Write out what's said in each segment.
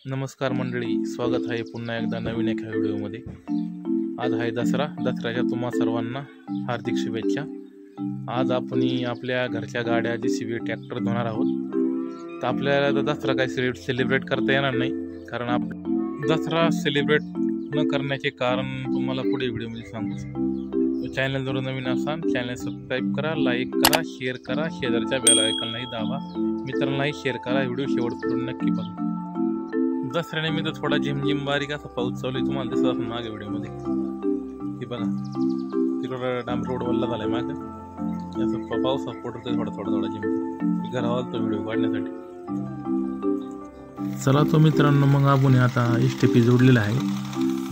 नमस्कार मंडळी, स्वागत आहे पुन्हा एकदा नवीन एका व्हिडिओमध्ये। आज आहे दसऱ्याच्या तुम्हा सर्वांना हार्दिक शुभेच्छा। आज आपण आपल्या घरच्या गाड्या JCB ट्रॅक्टर धुणार आहोत। तर आपल्याला दसरा काही सेलिब्रेट करता येणार नाही, कारण आपण दसरा सेलिब्रेट न करण्याचे कारण तुम्हाला पुढे व्हिडिओमध्ये सांगू। चॅनल जर नवीन असाल चॅनल सबस्क्राईब करा, लाईक करा, शेअर करा, शेजारच्या बेल आयकॉनलाही दाबा, मित्रांनाही शेअर करा। व्हिडिओ शेवटपर्यंत नक्की बघा। दसऱ्यानिमित्त थोडा झिमझिम बारीक असा पाऊस चालू आहे, तुम्हाला दिसत असेल मागे व्हिडिओमध्ये। हे बघा, तिकडं डांबर रोड वल्ला झालाय मागे, असं पाऊस पडतोय थोडा झिमझिम। घरावर तो व्हिडिओ काढण्यासाठी चला तो मित्रांनो, मग आपण आता STP जोडलेला आहे।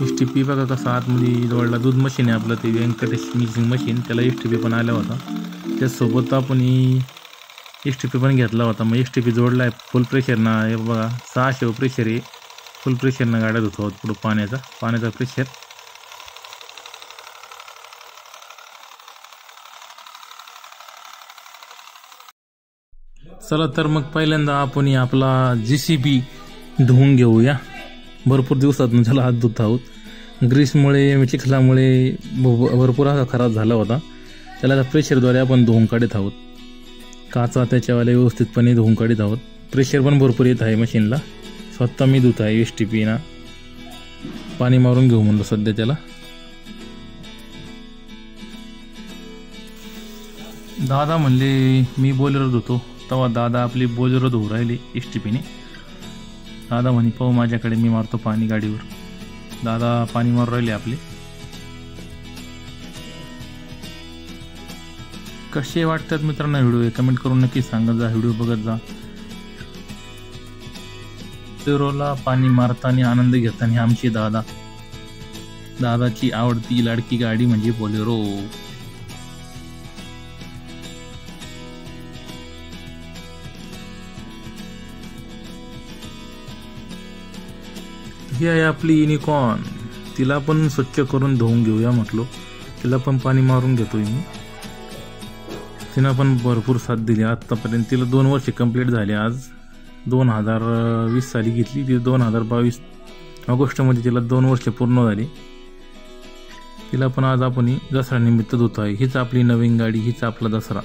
STP बघा कसा आतमध्ये जोडला, दूध मशीन आहे आपलं, ते व्यंकटेश मिक्सिंग मशीन, त्याला STP पण आला होता। त्यासोबत आपण STP पण घेतला होता। मग STP जोडला आहे फुल प्रेशरना। हे बघा 600 प्रेशर आहे, फुल प्रेशरनं गाड्या धुत आहोत। पुढं पाण्याचा प्रेशर। चला तर मग पहिल्यांदा आपण आपला JCB धुवून घेऊया। भरपूर दिवसातून त्याला हात धुत आहोत। ग्रीसमुळे चिखलामुळे भरपूर असा खराब झाला होता, त्याला प्रेशरद्वारे आपण धुवून काढत आहोत। काचा त्याच्यावाले व्यवस्थितपणे धुवून काढत आहोत। प्रेशर पण भरपूर येत आहे मशीनला। स्वतः मी धुत आहे STP ना, पाणी मारून घेऊ म्हणलं सध्या त्याला। दादा म्हणले मी बोलेरो धुतो, तेव्हा दादा आपली बोलेरो धुवू राहिली STP ने। दादा म्हणे पाहू माझ्याकडे, मी मारतो पाणी गाडीवर। दादा पाणी मारू राहिले आपले। कसे वाटतात मित्रांनो व्हिडिओ, कमेंट करून नक्की सांगत जा, व्हिडिओ बघत जा। बोलेरोला पाणी मारताना आनंद घेताना आमची दादाची आवडती लाडकी गाडी म्हणजे बोलेरो। ही आहे आपली युनिकॉर्न, तिला पण स्वच्छ करून धुवून घेऊया म्हटलो। तिला पण पाणी मारून घेतोय मी। तिनं पण भरपूर साथ दिली आत्तापर्यंत। तिला 2 वर्ष कंप्लीट झाले। आज 2020 साली घेतली ती, 2022 ऑगस्टमध्ये तिला 2 वर्ष पूर्ण झाली। तिला पण आज आपण दसरा निमित्त धुतो आहे। हीच आपली नवीन गाडी, हीच आपला दसरा।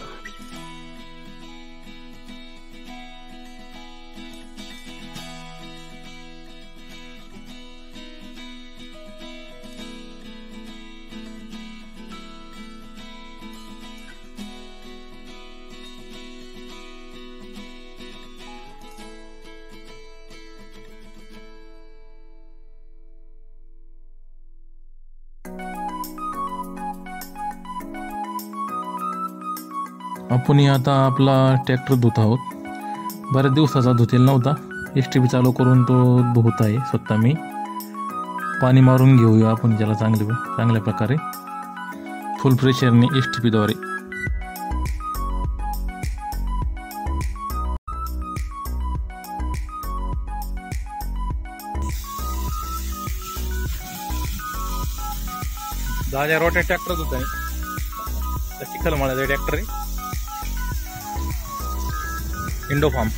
आपण आता आपला ट्रॅक्टर धुत आहोत। बऱ्याच दिवसाचा धुतेल नव्हता, STP चालू करून तो धुत आहे स्वतः मी। पाणी मारून घेऊया आपण त्याला चांगल्या प्रकारे फुल प्रेशरने STP द्वारे। दादा रोटे ट्रॅक्टर धुत आहे, चिखल माळ्याचा ट्रॅक्टर आहे, इंडो फार्म।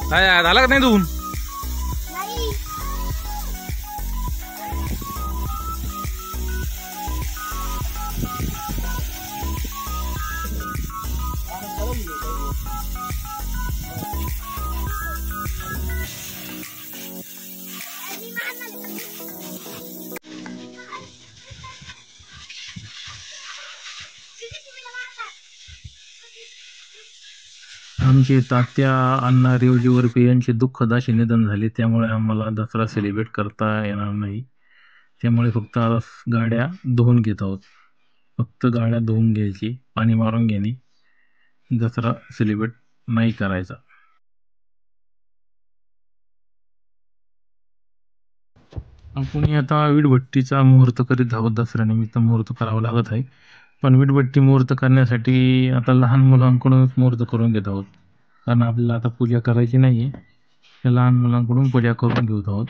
काय झाला का नाही धुवून? आमचे तात्या अण्णा रेवजी वरपे यांचे दुःखद असे निधन झाले, त्यामुळे आम्हाला दसरा सेलिब्रेट करता येणार नाही। त्यामुळे फक्त गाड्या धुवून घेत आहोत। फक्त गाड्या धुवून घ्यायची, पाणी मारून घेणे, दसरा सेलिब्रेट नाही करायचा। आपण आता वीटभट्टीचा मुहूर्त करीत आहोत। दसऱ्यानिमित्त मुहूर्त करावा लागत आहे, पण वीटभट्टी मुहूर्त करण्यासाठी आता लहान मुलांकडूनच मुहूर्त करून घेत आहोत, कारण आपल्याला आता पूजा करायची नाहीये। लहान मुलांकडून पूजा करून घेत आहोत।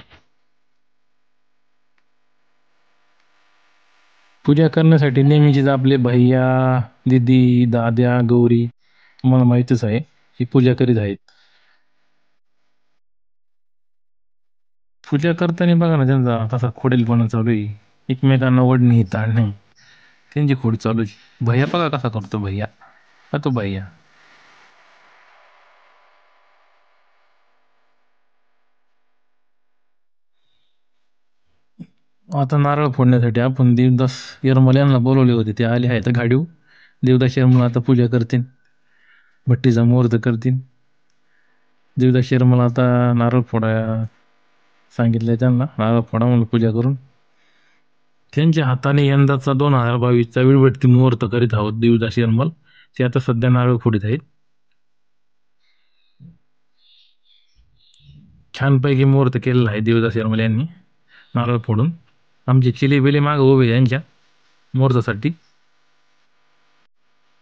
पूजा करण्यासाठी नेहमीचीच आपले भैया, दीदी, दाद्या, गौरी तुम्हाला माहितीच आहे, ही पूजा करीत आहेत। पूजा करताना बघा ना त्यांचा कसा खोडेलपणा चालू आहे. एकमेकांना ओढणी ताण नाही, त्यांची खोड चालू आहे. भैया बघा कसा करतो भैया, का तो भैया. आता नारळ फोडण्यासाठी आपण देवदास यरमल यांना बोलवले होते, ते आले आहेत गाडीवर. देवदास यरमल आता पूजा करतील, भट्टीचा मुहूर्त करतील. देवदास यरमल आता नारळ फोडाया सांगितलंय त्यांना, नारळ फोडा म्हणून पूजा करून. त्यांच्या हाताने यंदाचा 2022चा विळवट्टी मुहूर्त करीत आहोत देवदास यरमल. ते आता सध्या नारळ फोडीत आहेत. छानपैकी मुहूर्त केलेला आहे देवदास यरमल यांनी नारळ फोडून. आमचे चिले बिले मागं उभे यांच्या मुहूर्तासाठी.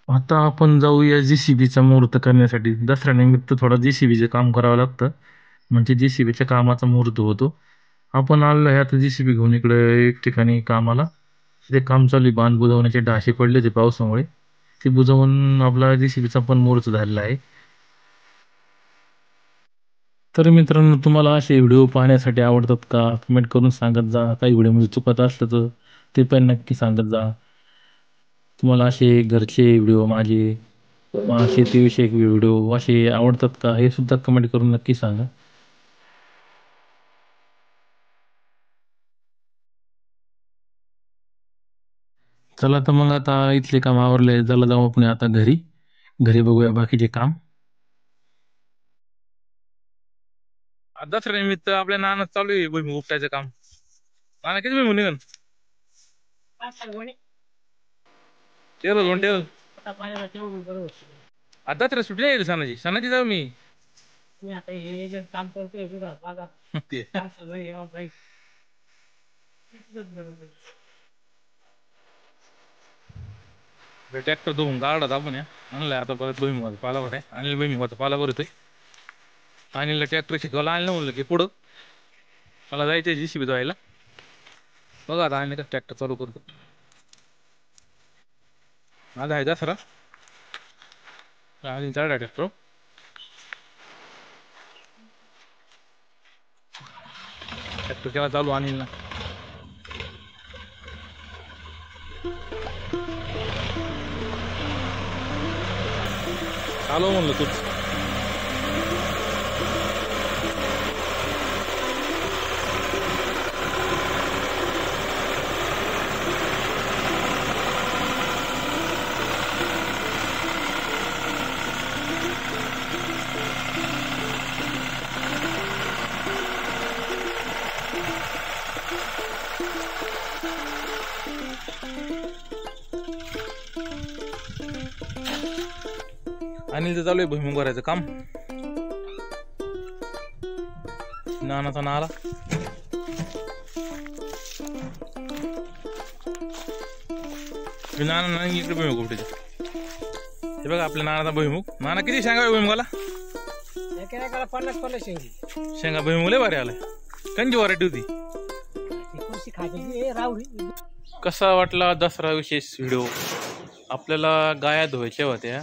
आता आपण जाऊया JCBचा मुहूर्त करण्यासाठी. दसऱ्यानिमित्त थोडा JCBचं काम करावं लागतं, म्हणजे JCBच्या कामाचा मुहूर्त होतो. आपण आलो आहे आता JCB घेऊन इकडे एक ठिकाणी कामाला. ते काम चालू आहे, बांध बुजवण्याचे डाशे पडले ते पावसामुळे. ते बुजवून आपला JCBचा पण मुहूर्त झालेला आहे. तर मित्रांनो, तुम्हाला असे व्हिडिओ पाहण्यासाठी आवडतात का? कमेंट करून सांगत जा. काही व्हिडिओमध्ये चुकत असलं तर ते पण नक्की सांगत जा. तुम्हाला असे घरचे व्हिडिओ, माझे शेतीविषयक व्हिडिओ असे आवडतात का, हे सुद्धा कमेंट करून नक्की सांगा. चला तर मग आता इथले काम आवरले, चला जाऊ आपण आता घरी. घरी बघूया बाकीचे काम. दसऱ्यानिमित्त आपल्या नाना चालू आहे भुईमुग उपटायचं काम. नाना किती भुईमुग निघन? टेरल आता तर सुट्टी नाही सणाची. सणाची जाऊ मी आता हे काम करतोय ट्रॅक्टर धुवून गाडत आपण या आणलाय. आता परत भुईमुगाचा पालावर आहे, आणि भुईमुगाचा पाला भरतोय. आणि ट्रॅक्टर शिकवायला आणलं म्हणलं की पुढं मला जायचंय JCB जायला. बघा आता आणि ट्रॅक्टर चालू करतो. आज आहे दसरा, आणि चढा ट्रॅक्टर. ट्रॅक्टर केला चालू अनिल ना. चालू म्हणलं तूच. अनिलचं चालू आहे भुईमुग भरायचं काम. नानाचा नाला नाना इकडे भुईमुग उपटायचं. हे बघा आपल्या नानाचा भुईमुग. नाना किती शेंगा भुईमुगाला? 50 शेंगा भुईमुग लय भारी आलाय. कंची व्हरायटी होती. कसा वाटला दसरा विशेष व्हिडिओ? आपल्याला गाया धुवायच्या होत्या,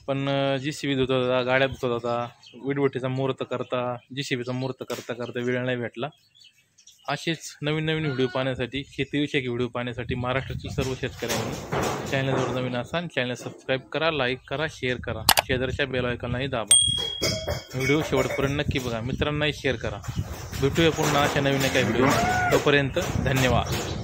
पण JCB धुत होता, गाड्या धुत होता. विटवटीचा मुहूर्त करता, JCBचा मुहूर्त करता करता वेळ नाही भेटला. असेच नवीन नवीन व्हिडिओ पाहण्यासाठी, शेतीविषयक व्हिडिओ पाहण्यासाठी महाराष्ट्रातील सर्व शेतकऱ्यांनी चॅनलवर नवीन असाल चॅनल सबस्क्राईब करा, लाईक करा, शेअर करा. शेजारच्या बेल आयकॉनलाही दाबा. व्हिडिओ शेवटपर्यंत नक्की बघा, मित्रांनाही शेअर करा. भेटूया पुन्हा अशा नवीन एका व्हिडिओ. तोपर्यंत धन्यवाद.